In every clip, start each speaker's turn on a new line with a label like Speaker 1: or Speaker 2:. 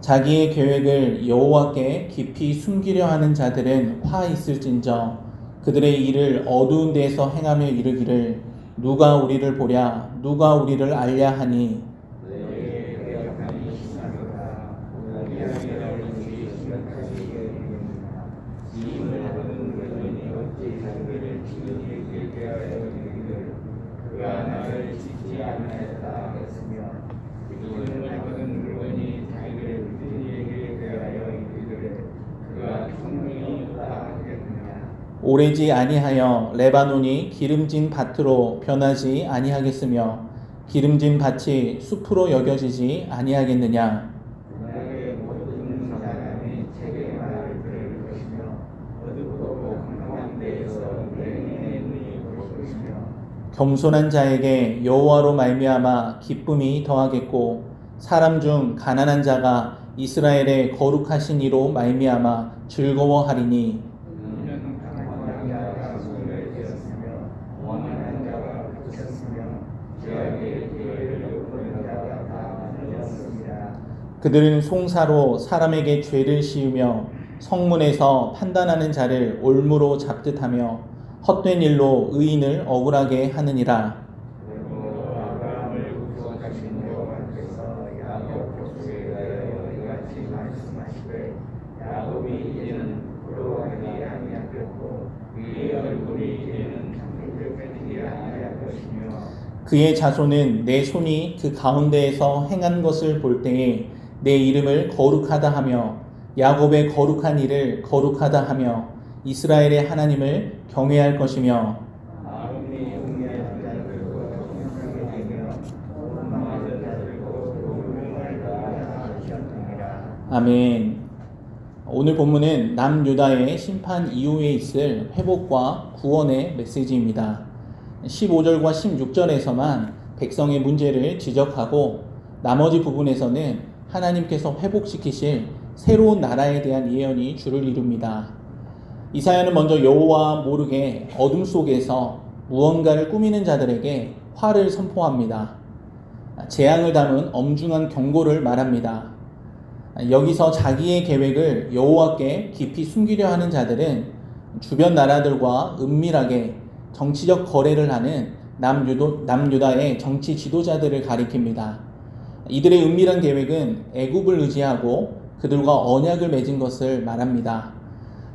Speaker 1: 자기의 계획을 여호와께 깊이 숨기려 하는 자들은 화 있을진저 그들의 일을 어두운 데에서 행하며 이르기를 누가 우리를 보랴 누가 우리를 알랴 하니 오래지 아니하여 레바논이 기름진 밭으로 변하지 아니하겠으며 기름진 밭이 숲으로 여겨지지 아니하겠느냐. 겸손한 자에게 여호와로 말미암아 기쁨이 더하겠고 사람 중 가난한 자가 이스라엘의 거룩하신 이로 말미암아 즐거워하리니. 그들은 송사로 사람에게 죄를 씌우며 성문에서 판단하는 자를 올무로 잡듯하며 헛된 일로 의인을 억울하게 하느니라. 그의 자손은 내 손이 그 가운데에서 행한 것을 볼 때에 내 이름을 거룩하다 하며 야곱의 거룩한 일을 거룩하다 하며 이스라엘의 하나님을 경외할 것이며. 아멘. 오늘 본문은 남유다의 심판 이후에 있을 회복과 구원의 메시지입니다. 15절과 16절에서만 백성의 문제를 지적하고 나머지 부분에서는 하나님께서 회복시키실 새로운 나라에 대한 예언이 주를 이룹니다. 이사야는 먼저 여호와 모르게 어둠 속에서 무언가를 꾸미는 자들에게 화를 선포합니다. 재앙을 담은 엄중한 경고를 말합니다. 여기서 자기의 계획을 여호와께 깊이 숨기려 하는 자들은 주변 나라들과 은밀하게 정치적 거래를 하는 남유다의 정치 지도자들을 가리킵니다. 이들의 은밀한 계획은 애굽을 의지하고 그들과 언약을 맺은 것을 말합니다.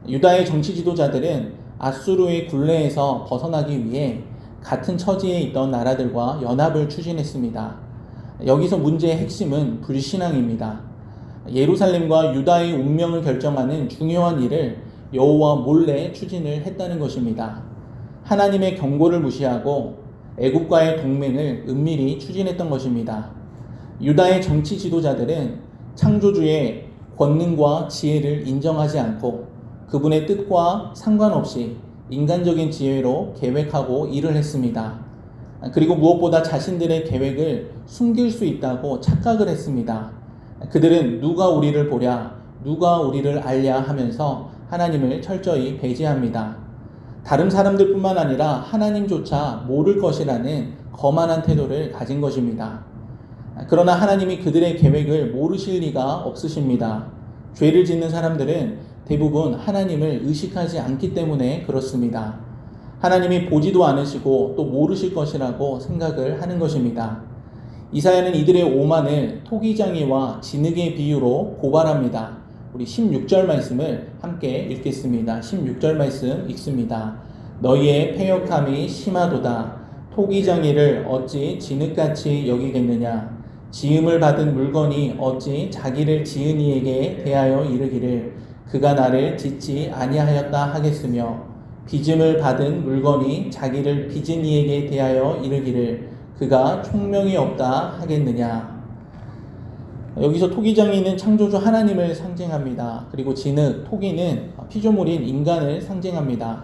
Speaker 1: 유다의 정치 지도자들은 아수르의 굴레에서 벗어나기 위해 같은 처지에 있던 나라들과 연합을 추진했습니다. 여기서 문제의 핵심은 불신앙입니다. 예루살렘과 유다의 운명을 결정하는 중요한 일을 여호와 몰래 추진을 했다는 것입니다. 하나님의 경고를 무시하고 애굽과의 동맹을 은밀히 추진했던 것입니다. 유다의 정치 지도자들은 창조주의 권능과 지혜를 인정하지 않고 그분의 뜻과 상관없이 인간적인 지혜로 계획하고 일을 했습니다. 그리고 무엇보다 자신들의 계획을 숨길 수 있다고 착각을 했습니다. 그들은 누가 우리를 보랴, 누가 우리를 알랴 하면서 하나님을 철저히 배제합니다. 다른 사람들뿐만 아니라 하나님조차 모를 것이라는 거만한 태도를 가진 것입니다. 그러나 하나님이 그들의 계획을 모르실 리가 없으십니다. 죄를 짓는 사람들은 대부분 하나님을 의식하지 않기 때문에 그렇습니다. 하나님이 보지도 않으시고 또 모르실 것이라고 생각을 하는 것입니다. 이사야는 이들의 오만을 토기장이와 진흙의 비유로 고발합니다. 우리 16절 말씀을 함께 읽겠습니다. 16절 말씀 읽습니다. 너희의 패역함이 심하도다. 토기장이를 어찌 진흙같이 여기겠느냐. 지음을 받은 물건이 어찌 자기를 지은 이에게 대하여 이르기를 그가 나를 짓지 아니하였다 하겠으며 빚음을 받은 물건이 자기를 빚은 이에게 대하여 이르기를 그가 총명이 없다 하겠느냐. 여기서 토기장이는 창조주 하나님을 상징합니다. 그리고 진흙, 토기는 피조물인 인간을 상징합니다.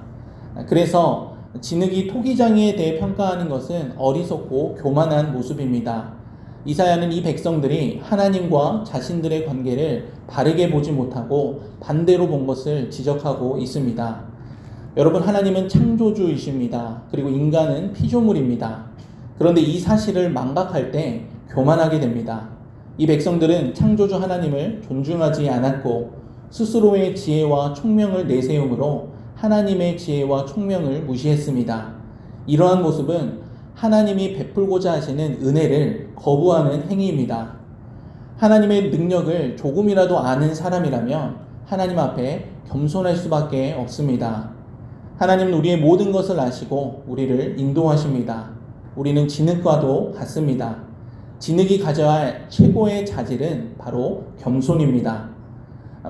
Speaker 1: 그래서 진흙이 토기장이에 대해 평가하는 것은 어리석고 교만한 모습입니다. 이사야는 이 백성들이 하나님과 자신들의 관계를 바르게 보지 못하고 반대로 본 것을 지적하고 있습니다. 여러분, 하나님은 창조주이십니다. 그리고 인간은 피조물입니다. 그런데 이 사실을 망각할 때 교만하게 됩니다. 이 백성들은 창조주 하나님을 존중하지 않았고 스스로의 지혜와 총명을 내세움으로 하나님의 지혜와 총명을 무시했습니다. 이러한 모습은 하나님이 베풀고자 하시는 은혜를 거부하는 행위입니다. 하나님의 능력을 조금이라도 아는 사람이라면 하나님 앞에 겸손할 수밖에 없습니다. 하나님은 우리의 모든 것을 아시고 우리를 인도하십니다. 우리는 진흙과도 같습니다. 진흙이 가져야 할 최고의 자질은 바로 겸손입니다.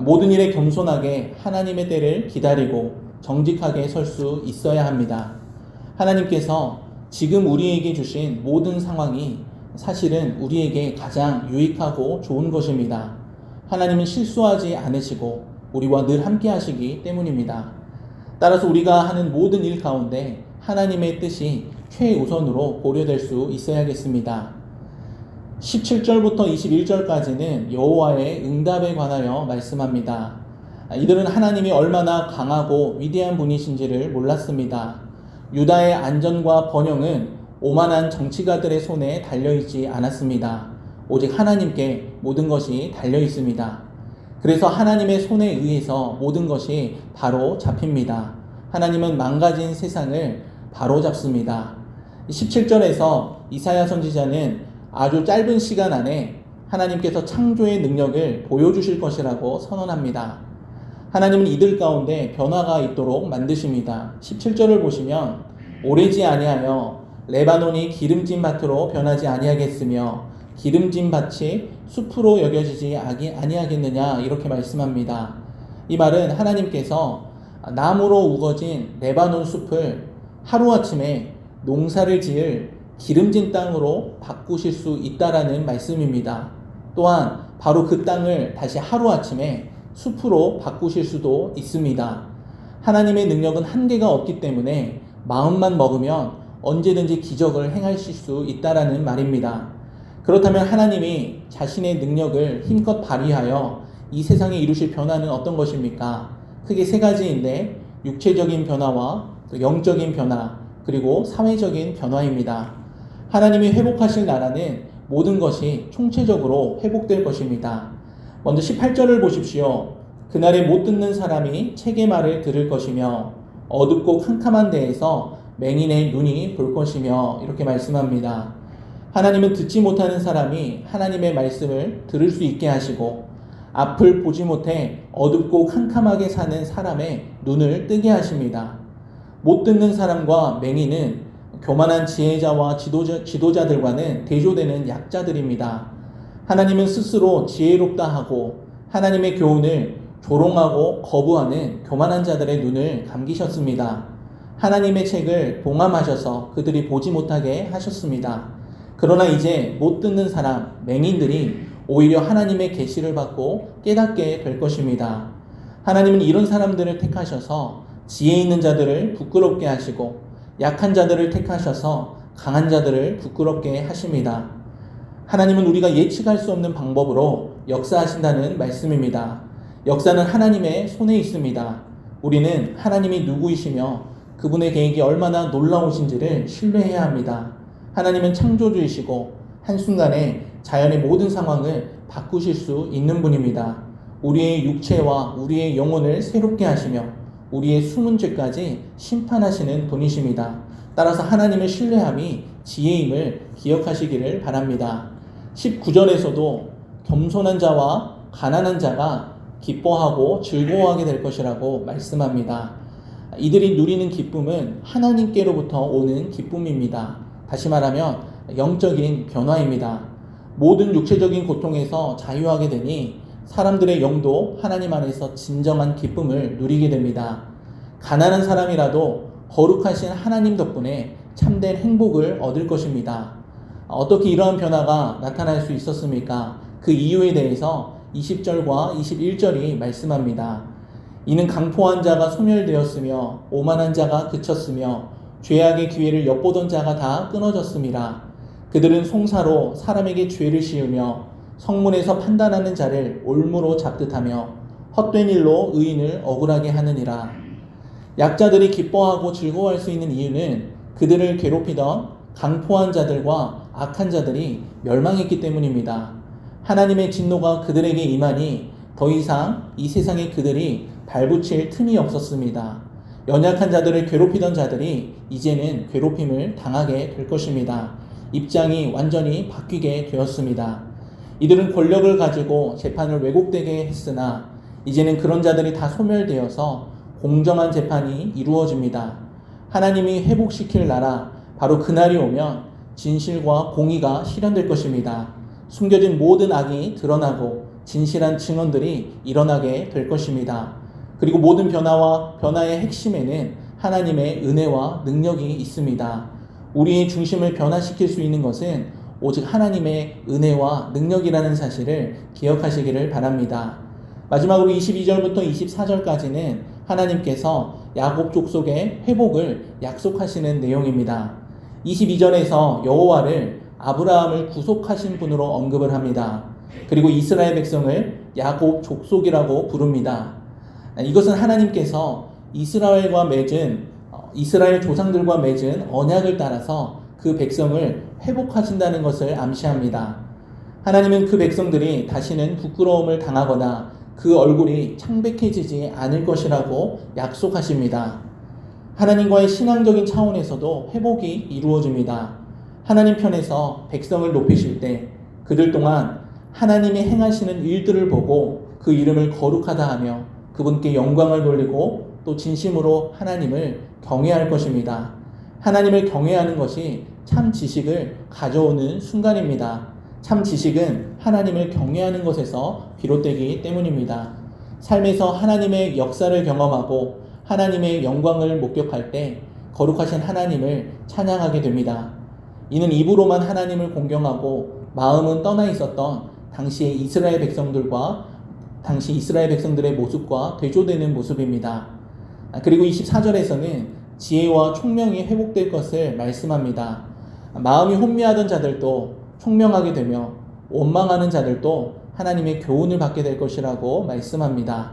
Speaker 1: 모든 일에 겸손하게 하나님의 때를 기다리고 정직하게 설 수 있어야 합니다. 하나님께서 지금 우리에게 주신 모든 상황이 사실은 우리에게 가장 유익하고 좋은 것입니다. 하나님은 실수하지 않으시고 우리와 늘 함께 하시기 때문입니다. 따라서 우리가 하는 모든 일 가운데 하나님의 뜻이 최우선으로 고려될 수 있어야겠습니다. 17절부터 21절까지는 여호와의 응답에 관하여 말씀합니다. 이들은 하나님이 얼마나 강하고 위대한 분이신지를 몰랐습니다. 유다의 안전과 번영은 오만한 정치가들의 손에 달려있지 않았습니다. 오직 하나님께 모든 것이 달려있습니다. 그래서 하나님의 손에 의해서 모든 것이 바로 잡힙니다. 하나님은 망가진 세상을 바로 잡습니다. 17절에서 이사야 선지자는 아주 짧은 시간 안에 하나님께서 창조의 능력을 보여주실 것이라고 선언합니다. 하나님은 이들 가운데 변화가 있도록 만드십니다. 17절을 보시면 오래지 아니하여 레바논이 기름진 밭으로 변하지 아니하겠으며 기름진 밭이 숲으로 여겨지지 아니하겠느냐 이렇게 말씀합니다. 이 말은 하나님께서 나무로 우거진 레바논 숲을 하루아침에 농사를 지을 기름진 땅으로 바꾸실 수 있다라는 말씀입니다. 또한 바로 그 땅을 다시 하루아침에 숲으로 바꾸실 수도 있습니다. 하나님의 능력은 한계가 없기 때문에 마음만 먹으면 언제든지 기적을 행하실 수 있다라는 말입니다. 그렇다면 하나님이 자신의 능력을 힘껏 발휘하여 이 세상에 이루실 변화는 어떤 것입니까? 크게 세 가지인데 육체적인 변화와 영적인 변화 그리고 사회적인 변화입니다. 하나님이 회복하실 나라는 모든 것이 총체적으로 회복될 것입니다. 먼저 18절을 보십시오. 그날에 못 듣는 사람이 책의 말을 들을 것이며 어둡고 캄캄한 데에서 맹인의 눈이 볼 것이며 이렇게 말씀합니다. 하나님은 듣지 못하는 사람이 하나님의 말씀을 들을 수 있게 하시고 앞을 보지 못해 어둡고 캄캄하게 사는 사람의 눈을 뜨게 하십니다. 못 듣는 사람과 맹인은 교만한 지혜자와 지도자들과는 대조되는 약자들입니다. 하나님은 스스로 지혜롭다 하고 하나님의 교훈을 조롱하고 거부하는 교만한 자들의 눈을 감기셨습니다. 하나님의 책을 봉함하셔서 그들이 보지 못하게 하셨습니다. 그러나 이제 못 듣는 사람, 맹인들이 오히려 하나님의 계시를 받고 깨닫게 될 것입니다. 하나님은 이런 사람들을 택하셔서 지혜 있는 자들을 부끄럽게 하시고 약한 자들을 택하셔서 강한 자들을 부끄럽게 하십니다. 하나님은 우리가 예측할 수 없는 방법으로 역사하신다는 말씀입니다. 역사는 하나님의 손에 있습니다. 우리는 하나님이 누구이시며 그분의 계획이 얼마나 놀라우신지를 신뢰해야 합니다. 하나님은 창조주이시고 한순간에 자연의 모든 상황을 바꾸실 수 있는 분입니다. 우리의 육체와 우리의 영혼을 새롭게 하시며 우리의 숨은 죄까지 심판하시는 분이십니다. 따라서 하나님을 신뢰함이 지혜임을 기억하시기를 바랍니다. 19절에서도 겸손한 자와 가난한 자가 기뻐하고 즐거워하게 될 것이라고 말씀합니다. 이들이 누리는 기쁨은 하나님께로부터 오는 기쁨입니다. 다시 말하면 영적인 변화입니다. 모든 육체적인 고통에서 자유하게 되니 사람들의 영도 하나님 안에서 진정한 기쁨을 누리게 됩니다. 가난한 사람이라도 거룩하신 하나님 덕분에 참된 행복을 얻을 것입니다. 어떻게 이러한 변화가 나타날 수 있었습니까? 그 이유에 대해서 20절과 21절이 말씀합니다. 이는 강포한 자가 소멸되었으며 오만한 자가 그쳤으며 죄악의 기회를 엿보던 자가 다 끊어졌습니다. 그들은 송사로 사람에게 죄를 씌우며 성문에서 판단하는 자를 올무로 잡듯 하며 헛된 일로 의인을 억울하게 하느니라. 약자들이 기뻐하고 즐거워할 수 있는 이유는 그들을 괴롭히던 강포한 자들과 악한 자들이 멸망했기 때문입니다. 하나님의 진노가 그들에게 임하니 더 이상 이 세상에 그들이 발붙일 틈이 없었습니다. 연약한 자들을 괴롭히던 자들이 이제는 괴롭힘을 당하게 될 것입니다. 입장이 완전히 바뀌게 되었습니다. 이들은 권력을 가지고 재판을 왜곡되게 했으나 이제는 그런 자들이 다 소멸되어서 공정한 재판이 이루어집니다. 하나님이 회복시킬 나라, 바로 그날이 오면 진실과 공의가 실현될 것입니다. 숨겨진 모든 악이 드러나고 진실한 증언들이 일어나게 될 것입니다. 그리고 모든 변화의 핵심에는 하나님의 은혜와 능력이 있습니다. 우리의 중심을 변화시킬 수 있는 것은 오직 하나님의 은혜와 능력이라는 사실을 기억하시기를 바랍니다. 마지막으로 22절부터 24절까지는 하나님께서 야곱 족속의 회복을 약속하시는 내용입니다. 22절에서 여호와를 아브라함을 구속하신 분으로 언급을 합니다. 그리고 이스라엘 백성을 야곱 족속이라고 부릅니다. 이것은 하나님께서 이스라엘 조상들과 맺은 언약을 따라서 그 백성을 회복하신다는 것을 암시합니다. 하나님은 그 백성들이 다시는 부끄러움을 당하거나 그 얼굴이 창백해지지 않을 것이라고 약속하십니다. 하나님과의 신앙적인 차원에서도 회복이 이루어집니다. 하나님 편에서 백성을 높이실 때 그들 동안 하나님이 행하시는 일들을 보고 그 이름을 거룩하다 하며 그분께 영광을 돌리고 또 진심으로 하나님을 경외할 것입니다. 하나님을 경외하는 것이 참 지식을 가져오는 순간입니다. 참 지식은 하나님을 경외하는 것에서 비롯되기 때문입니다. 삶에서 하나님의 역사를 경험하고 하나님의 영광을 목격할 때 거룩하신 하나님을 찬양하게 됩니다. 이는 입으로만 하나님을 공경하고 마음은 떠나 있었던 당시 이스라엘 백성들의 모습과 대조되는 모습입니다. 그리고 24절에서는 지혜와 총명이 회복될 것을 말씀합니다. 마음이 혼미하던 자들도 총명하게 되며 원망하는 자들도 하나님의 교훈을 받게 될 것이라고 말씀합니다.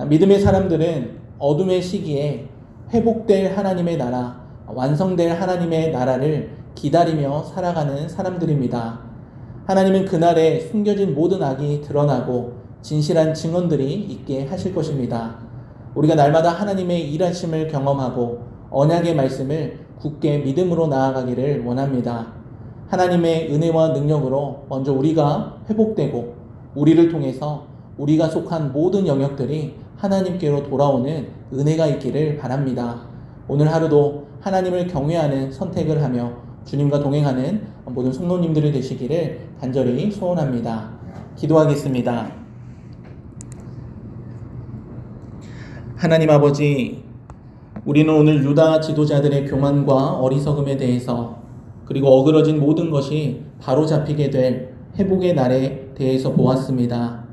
Speaker 1: 믿음의 사람들은 어둠의 시기에 회복될 하나님의 나라, 완성될 하나님의 나라를 기다리며 살아가는 사람들입니다. 하나님은 그날에 숨겨진 모든 악이 드러나고 진실한 증언들이 있게 하실 것입니다. 우리가 날마다 하나님의 일하심을 경험하고 언약의 말씀을 굳게 믿음으로 나아가기를 원합니다. 하나님의 은혜와 능력으로 먼저 우리가 회복되고 우리를 통해서 우리가 속한 모든 영역들이 하나님께로 돌아오는 은혜가 있기를 바랍니다. 오늘 하루도 하나님을 경외하는 선택을 하며 주님과 동행하는 모든 성도님들이 되시기를 간절히 소원합니다. 기도하겠습니다. 하나님 아버지, 우리는 오늘 유다 지도자들의 교만과 어리석음에 대해서 그리고 어그러진 모든 것이 바로잡히게 될 회복의 날에 대해서 보았습니다.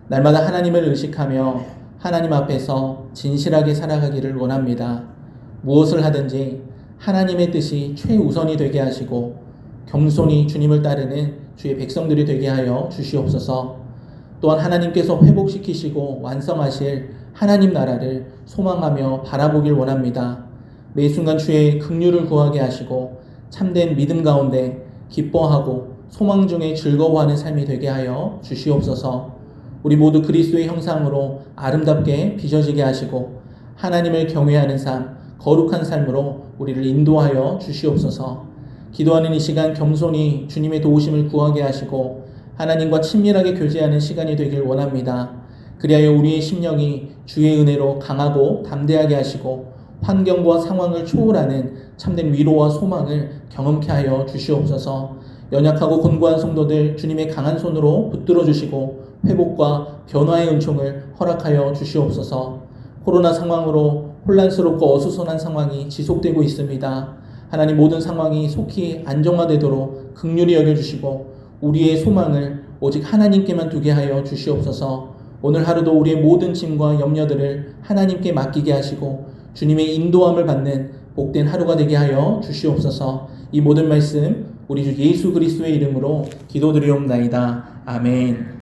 Speaker 1: 날마다 하나님을 의식하며 하나님 앞에서 진실하게 살아가기를 원합니다. 무엇을 하든지 하나님의 뜻이 최우선이 되게 하시고 겸손히 주님을 따르는 주의 백성들이 되게 하여 주시옵소서. 또한 하나님께서 회복시키시고 완성하실 하나님 나라를 소망하며 바라보길 원합니다. 매 순간 주의 긍휼을 구하게 하시고 참된 믿음 가운데 기뻐하고 소망 중에 즐거워하는 삶이 되게 하여 주시옵소서. 우리 모두 그리스도의 형상으로 아름답게 빚어지게 하시고 하나님을 경외하는 삶, 거룩한 삶으로 우리를 인도하여 주시옵소서. 기도하는 이 시간 겸손히 주님의 도우심을 구하게 하시고 하나님과 친밀하게 교제하는 시간이 되길 원합니다. 그리하여 우리의 심령이 주의 은혜로 강하고 담대하게 하시고 환경과 상황을 초월하는 참된 위로와 소망을 경험케 하여 주시옵소서. 연약하고 곤고한 성도들 주님의 강한 손으로 붙들어 주시고 회복과 변화의 은총을 허락하여 주시옵소서. 코로나 상황으로 혼란스럽고 어수선한 상황이 지속되고 있습니다. 하나님, 모든 상황이 속히 안정화되도록 긍휼히 여겨주시고 우리의 소망을 오직 하나님께만 두게 하여 주시옵소서. 오늘 하루도 우리의 모든 짐과 염려들을 하나님께 맡기게 하시고 주님의 인도함을 받는 복된 하루가 되게 하여 주시옵소서. 이 모든 말씀 우리 주 예수 그리스도의 이름으로 기도드리옵나이다. 아멘.